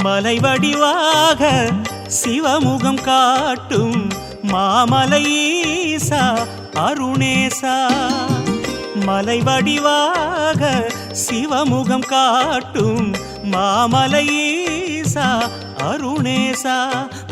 மலை வடிவாக சிவமுகம் காட்டும் மாமலை ஈசா அருணேசா. மலை வடிவாக சிவமுகம் காட்டும் மாமலை ஈசா அருணேசா.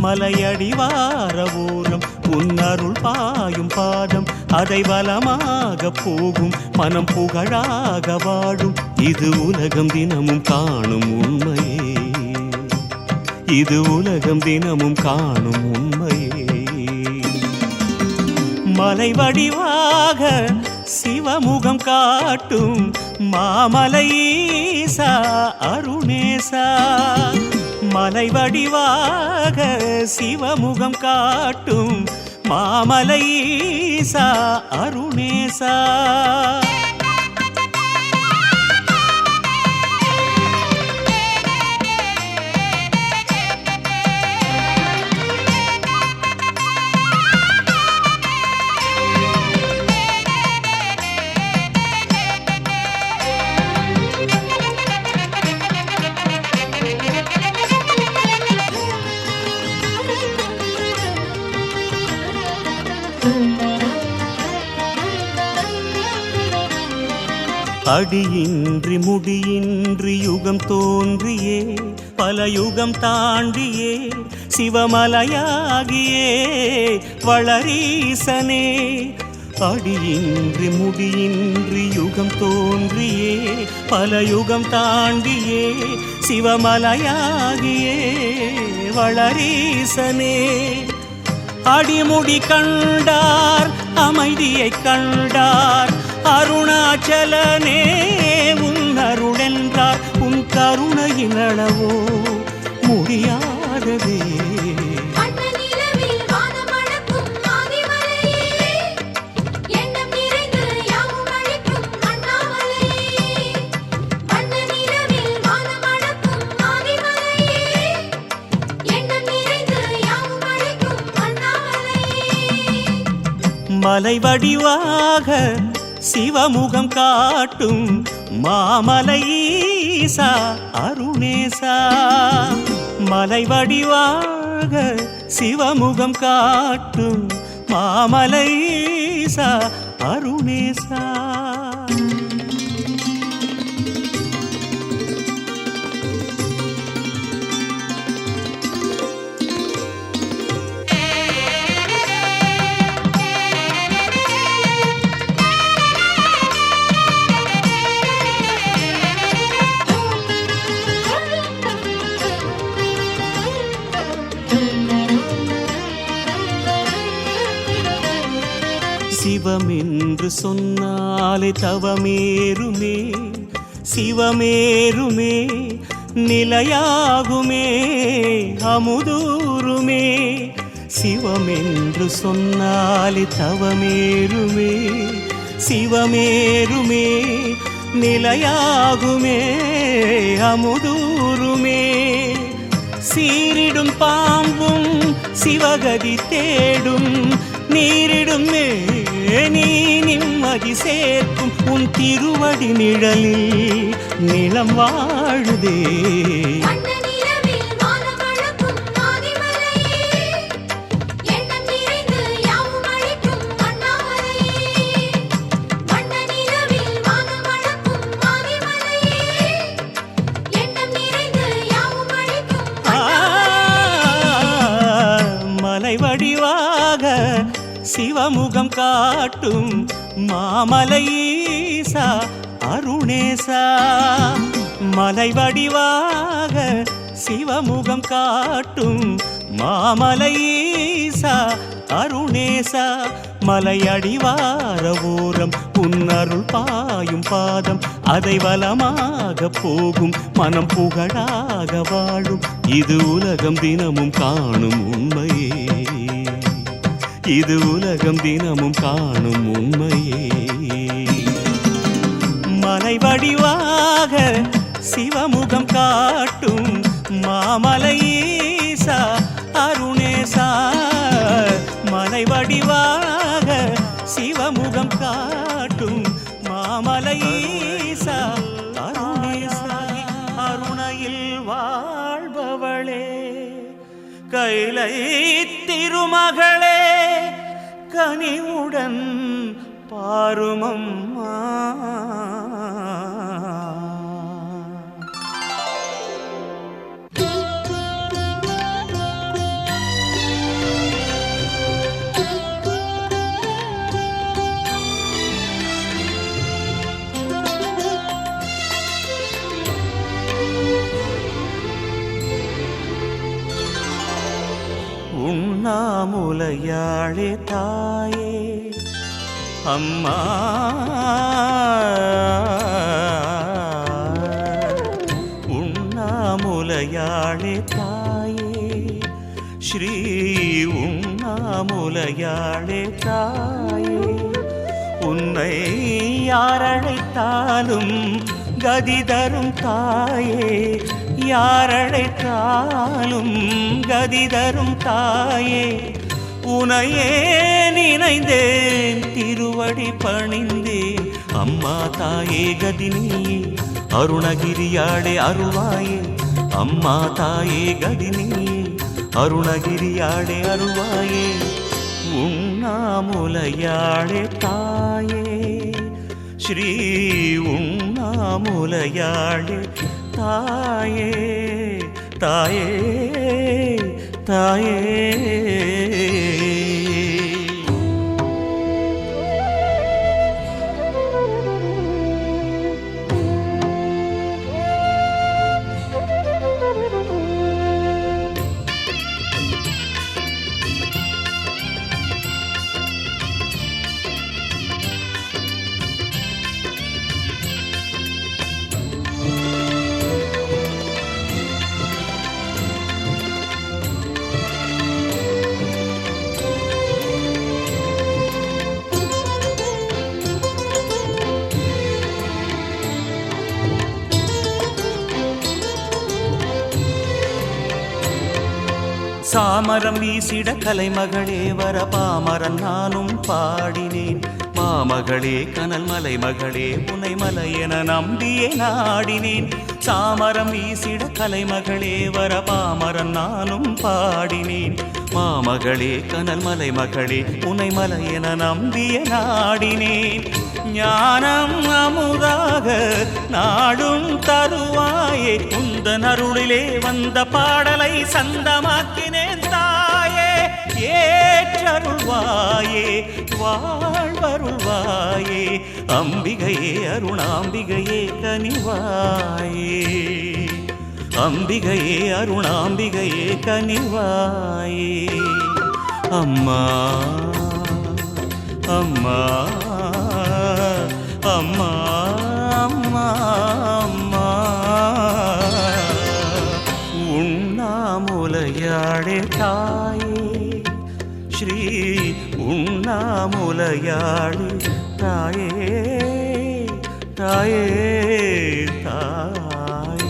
மலையடிவார ஓரம் உன்னருள் பாயும் பாதம் அதை வலமாக போகும் மனம் புகழாக வாழும். இது உலகம் தினமும் காணும் உண்மையே, இது உலகம் தினமும் காணும் உண்மையே. மலை வடிவாக சிவமுகம் காட்டும் மாமலை ஈசா அருணேசா. மலை வடிவாக சிவமுகம் காட்டும் மாமலை ஈசா அருணேசா. அடியின்றி முடியின்றி யுகம் தோன்றியே பல யுகம் தாண்டியே சிவமலையாகியே வளரீசனே. அடியின்றி முடியின்றி யுகம் தோன்றியே பல யுகம் தாண்டியே சிவமலையாகியே வளரீசனே. அடிமுடி கண்டார் அமைதியை கண்டார் அருணாச்சலனே. உன் அருளென்றார் உன் கருணையின் அளவோ முடியாததே. மலை வடிவாக சிவமுகம் காட்டும் மாமலை ஈசா அருணேசா. மலை வடிவாக சிவமுகம் காட்டும் மாமலை ஈசா அருணேசா. சிவமென்று சொன்னாலே தவமேறுமே சிவமேறுமே நிலையாகுமே அமுதூருமே. சிவமென்று சொன்னாலே தவமேறுமே சிவமேறுமே நிலையாகுமே அமுதூருமே. சீரிடும் பாம்பும் சிவகதி தேடும் நீரிடும் நீ நிம்மதி சேர்க்கும் உன் திருவடி நிழலில் நிலம் வாழுதே. மலை வடிவாக சிவமுகம் காட்டும் மாமலை ஈசா அருணேசா. மலை வடிவாக சிவமுகம் காட்டும் மாமலை ஈசா அருணேசா. மலையடிவார ஓரம் உன்னருள் பாயும் பாதம் அதை வலமாக போகும் மனம் புகழாக வாழும். இது உலகம் தினமும் காணும் உண்மையே, இது உலகம் தினமும் காணும் உண்மையே. மலை வடிவாக சிவமுகம் காட்டும் மாமலை ஈசா அருணேசா. மலை வடிவாக சிவமுகம் காட்டும் மாமலை ஈசா அருணேசா. அருணையில் வாழ்பவள் கைலை திருமகளே கனிவுடன் பாருமம்மா. உண்ணாமுலையாளே தாயே அம்மா, உண்ணாமுலையாளே தாயே ஸ்ரீ உண்ணாமுலையாளே தாயே. உன்னை யாரழைத்தாலும் கதி தரும் தாயே, யாரழைத்தாலும் கதி தரும் தாயே. உனையே நினைந்தேன் திருவடி பணிந்தேன் அம்மா தாயே கதினியே அருணகிரியாளே அருள்வாயே. அம்மா தாயே கதினியே அருணகிரியாளே அருள்வாயே. உண்ணாமுலையாளே தாயே ஸ்ரீ உண்ணாமுலையாளே தாயே தாயே தாயே. சாமரம் வீசிட கலைமகளே வர பாமரன் நானும் பாடினேன். மாமகளே கனல் மலை மகளே புனை மலை என நம்பியே நாடினேன். சாமரம் வீசிட கலைமகளே வர பாமரன் நானும் பாடினேன். மாமகளே கனல் மலை மகளே புனை மலை என நம்பிய நாடினேன். ஞானம் அமுதாக நாடும் தருவாயே உந்தன் அருளிலே வந்த பாடலை சந்தமாக்கினேன் தாயே. ஏற்றருள்வாயே வாழ்வருள்வாயே அம்பிகையே அருணாம்பிகையே கனிவாயே. அம்பிகையே அருணாம்பிகையே கனிவாயே. அம்மா அம்மா அம்மா அம்மா அம்மா. உண்ணாமுலையாளே தாயே ஸ்ரீ உண்ணாமுலையாளே தாயே தாயே தாயே.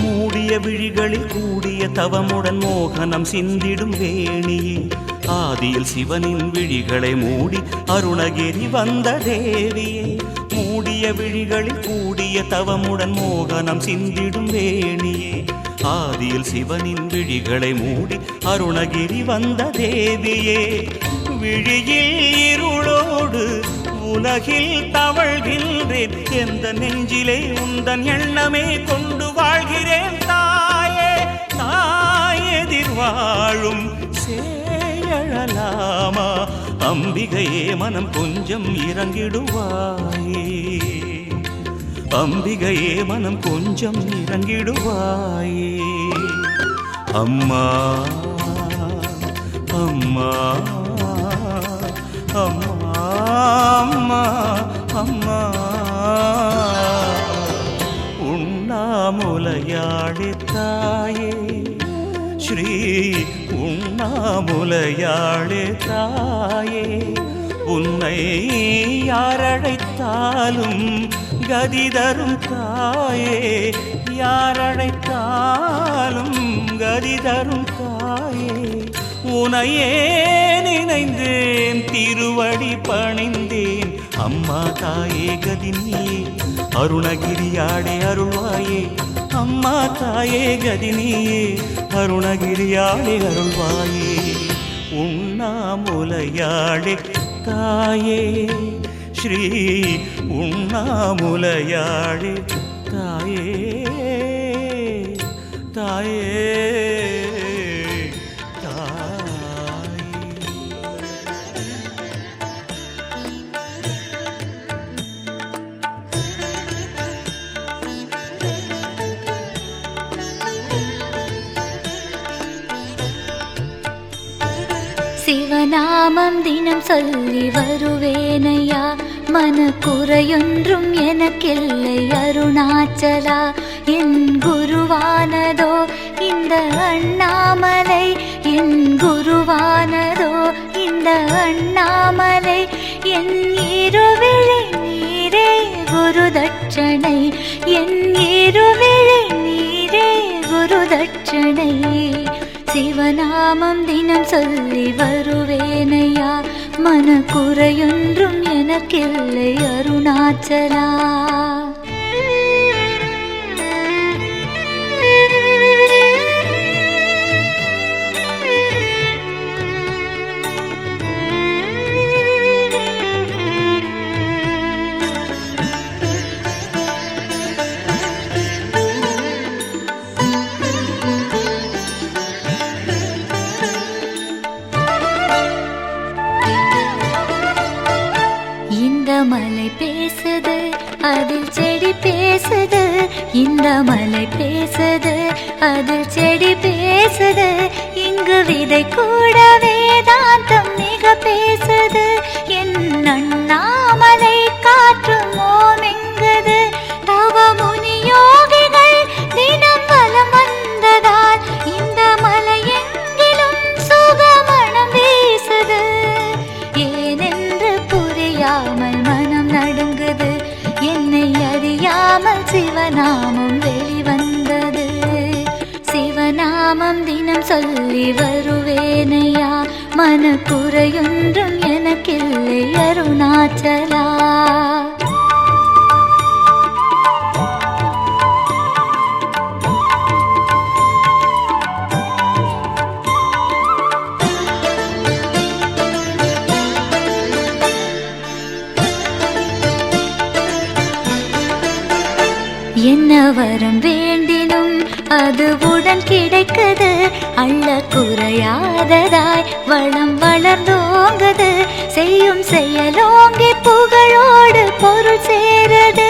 மூடிய விழிகளில் கூடிய தவமுடன் மோகனம் சிந்திடும் வேணியே. ஆதியில் சிவனின் விழிகளை மூடி அருணகிரி வந்த தேவியே. மூடிய விழிகளில் கூடிய தவமுடன் மோகனம் சிந்திடும் வேணியே. ஆதியில் சிவனின் விழிகளை மூடி அருணகிரி வந்த தேவியே. விழியில் இருளோடு உலகில் தவழ்கின்றேன் எந்த நெஞ்சிலே உந்தன் எண்ணமே கொண்டு வாழ்கிறேன் தாயே. தாயெதிர் வாழும் சேயழலாமா அம்பிகையே மனம் கொஞ்சம் இறங்கிடுவாயே. அம்பிகையே மனம் கொஞ்சம் இறங்கிடுவாயே. அம்மா அம்மா அம்மா அம்மா அம்மா. உண்ணாமுலையாளே தாயே ஸ்ரீ உண்ணாமுலையாளே தாயே, உன்னை யாரழைத்தாலும் கதி தரும் தாயே, யாரழைத்தாலும் கதி தரும் தாயே. உனையே நினைந்தேன், திருவடி பணிந்தேன், அம்மா தாயே கதினியே, அருணகிரியாடே அருள்வாயே, அம்மா தாயே கதினியே, அருணகிரியாடே அருள்வாயே. உண்ணாமுலையாடே தாயே, ஸ்ரீ உண்ணாமுலையாடே தாயே, தாயே சிவநாமம் தினம் சொல்லி வருவேனையா, மனக்குறையொன்றும் எனக்கில்லை அருணாச்சலா. என் குருவானதோ இந்த அண்ணாமலை, என் குருவானதோ இந்த அண்ணாமலை. என் இருவிழி நீரே குரு தட்சணை, என் இருவிழி நீரே குரு தட்சணை. சிவநாமம் தினம் சொல்லி வருவேனையா, மனக்குறையொன்றும் எனக்கில்லை அருணாச்சலா. மலை பேசுது, அதில் செடி பேசுது, இந்த மலை பேசுது, அதில் செடி பேசுது. இங்கு விதை கூட வேதாந்தம் மிக பேசுது. என் அண்ணாமலை காற்று மோமெங்குது. தவ முனி யோகிகள் தினம் வலம் வந்ததால் இந்த மலை எங்கிலும் சுகமணம் வீசுது. ஏனென்று புரியாமல் மனம் நடுங்குது, என்னை அறியாமல் சிவநாமம் வெளிவந்தது. சிவநாமம் தினம் சொல்லி வருவேனையா, மனக்குறையொன்றும் எனக்கில்லை அருணாச்சலா. என்ன வரம் வேண்டினும் அது உடன் கிடைக்குது. அள்ள குறையாததாய் வளம் வளர்ந்தோங்குது. செய்யும் செயலோங்கி புகழோடு பொருள் சேருது.